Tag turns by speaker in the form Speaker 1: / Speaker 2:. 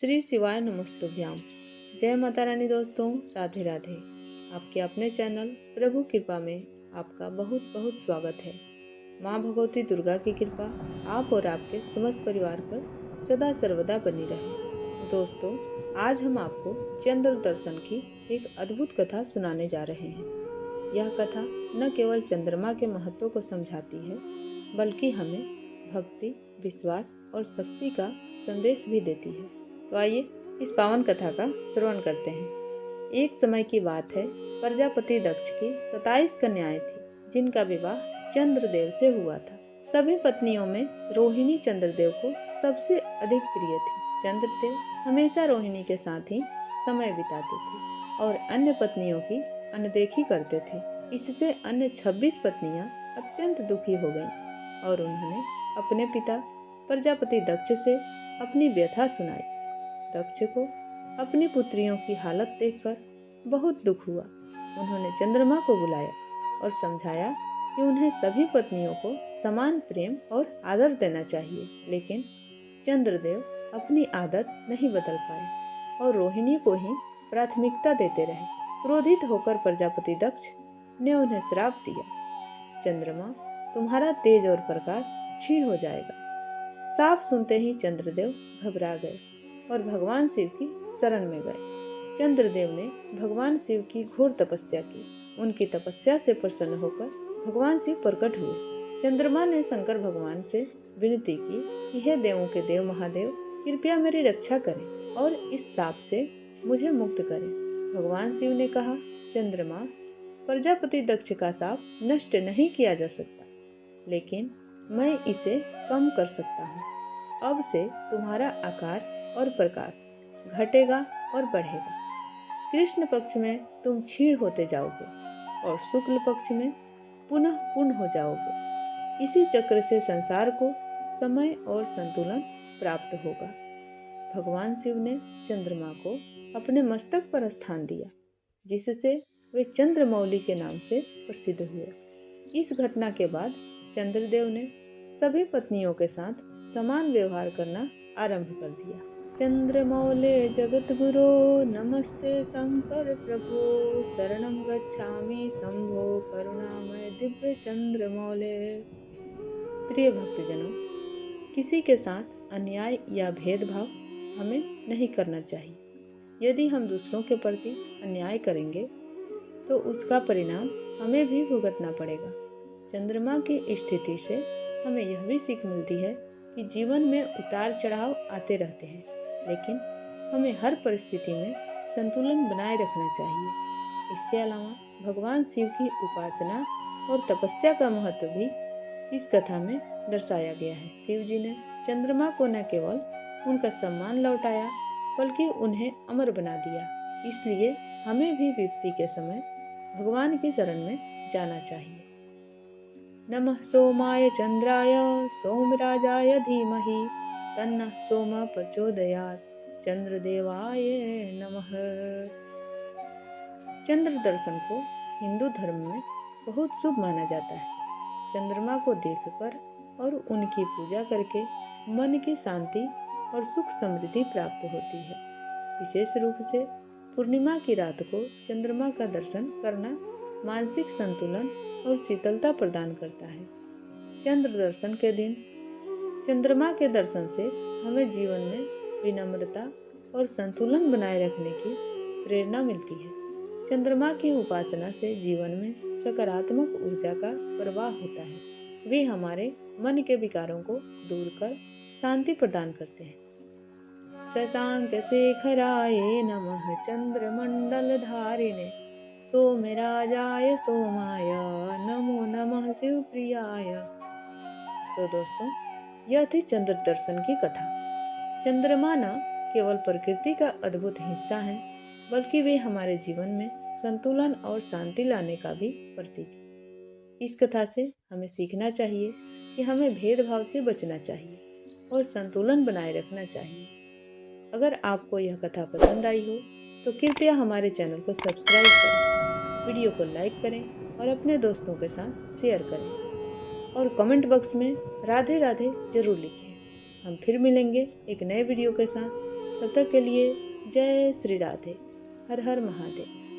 Speaker 1: श्री शिवाय नमस्तुभ्याम। जय माता रानी। दोस्तों राधे राधे। आपके अपने चैनल प्रभु कृपा में आपका बहुत बहुत स्वागत है। माँ भगवती दुर्गा की कृपा आप और आपके समस्त परिवार पर सदा सर्वदा बनी रहे। दोस्तों आज हम आपको चंद्र दर्शन की एक अद्भुत कथा सुनाने जा रहे हैं। यह कथा न केवल चंद्रमा के महत्व को समझाती है बल्कि हमें भक्ति, विश्वास और शक्ति का संदेश भी देती है। तो आइए इस पावन कथा का श्रवण करते हैं। एक समय की बात है, प्रजापति दक्ष की 27 कन्याएं थी जिनका विवाह चंद्रदेव से हुआ था। सभी पत्नियों में रोहिणी चंद्रदेव को सबसे अधिक प्रिय थी। चंद्रदेव हमेशा रोहिणी के साथ ही समय बिताते थे और अन्य पत्नियों की अनदेखी करते थे। इससे अन्य 26 पत्नियां अत्यंत दुखी हो गईं और उन्होंने अपने पिता प्रजापति दक्ष से अपनी व्यथा सुनाई। दक्ष को अपनी पुत्रियों की हालत देखकर बहुत दुख हुआ। उन्होंने चंद्रमा को बुलाया और समझाया कि उन्हें सभी पत्नियों को समान प्रेम और आदर देना चाहिए, लेकिन चंद्रदेव अपनी आदत नहीं बदल पाए और रोहिणी को ही प्राथमिकता देते रहे। क्रोधित होकर प्रजापति दक्ष ने उन्हें श्राप दिया, चंद्रमा तुम्हारा तेज और प्रकाश क्षीण हो जाएगा। श्राप सुनते ही चंद्रदेव घबरा गए और भगवान शिव की शरण में गए। चंद्रदेव ने भगवान शिव की घोर तपस्या की। उनकी तपस्या से प्रसन्न होकर भगवान शिव प्रकट हुए। चंद्रमा ने शंकर भगवान से विनती की कि हे देवों के देव महादेव, कृपया मेरी रक्षा करें और इस शाप से मुझे मुक्त करें। भगवान शिव ने कहा, चंद्रमा, प्रजापति दक्ष का शाप नष्ट नहीं किया जा सकता, लेकिन मैं इसे कम कर सकता हूँ। अब से तुम्हारा आकार और प्रकाश घटेगा और बढ़ेगा। कृष्ण पक्ष में तुम क्षीण होते जाओगे और शुक्ल पक्ष में पुनः पूर्ण हो जाओगे। इसी चक्र से संसार को समय और संतुलन प्राप्त होगा। भगवान शिव ने चंद्रमा को अपने मस्तक पर स्थान दिया, जिससे वे चंद्रमौली के नाम से प्रसिद्ध हुए। इस घटना के बाद चंद्रदेव ने सभी पत्नियों के साथ समान व्यवहार करना आरंभ कर दिया। चंद्रमौले जगत गुरो नमस्ते शंकर प्रभो, शरणं गच्छामि शंभो करुणामय दिव्य चंद्रमौले। प्रिय भक्तजनों, किसी के साथ अन्याय या भेदभाव हमें नहीं करना चाहिए। यदि हम दूसरों के प्रति अन्याय करेंगे तो उसका परिणाम हमें भी भुगतना पड़ेगा। चंद्रमा की स्थिति से हमें यह भी सीख मिलती है कि जीवन में उतार चढ़ाव आते रहते हैं, लेकिन हमें हर परिस्थिति में संतुलन बनाए रखना चाहिए। इसके अलावा भगवान शिव की उपासना और तपस्या का महत्व भी इस कथा में दर्शाया गया है। शिव जी ने चंद्रमा को न केवल उनका सम्मान लौटाया बल्कि उन्हें अमर बना दिया। इसलिए हमें भी विपत्ति के समय भगवान की शरण में जाना चाहिए। नमः सोमाय चंद्राय सोमराजाय धीमहि तन्नः सोमः प्रचोदयात् चंद्रदेवाय नमः। चंद्र दर्शन को हिंदू धर्म में बहुत शुभ माना जाता है। चंद्रमा को देखकर और उनकी पूजा करके मन की शांति और सुख समृद्धि प्राप्त होती है। विशेष रूप से पूर्णिमा की रात को चंद्रमा का दर्शन करना मानसिक संतुलन और शीतलता प्रदान करता है। चंद्र दर्शन के दिन चंद्रमा के दर्शन से हमें जीवन में विनम्रता और संतुलन बनाए रखने की प्रेरणा मिलती है। चंद्रमा की उपासना से जीवन में सकारात्मक ऊर्जा का प्रवाह होता है। वे हमारे मन के विकारों को दूर कर शांति प्रदान करते हैं। शशांक शेखराय नमः चंद्रमंडल धारिणे सोमराजाय सोमाय नमो नमः शिवप्रियाय। तो दोस्तों, यह थी चंद्र दर्शन की कथा। चंद्रमा न केवल प्रकृति का अद्भुत हिस्सा है बल्कि वे हमारे जीवन में संतुलन और शांति लाने का भी प्रतीक है। इस कथा से हमें सीखना चाहिए कि हमें भेदभाव से बचना चाहिए और संतुलन बनाए रखना चाहिए। अगर आपको यह कथा पसंद आई हो तो कृपया हमारे चैनल को सब्सक्राइब करें, वीडियो को लाइक करें और अपने दोस्तों के साथ शेयर करें और कमेंट बॉक्स में राधे राधे जरूर लिखें। हम फिर मिलेंगे एक नए वीडियो के साथ। तब तक के लिए जय श्री राधे। हर हर महादेव।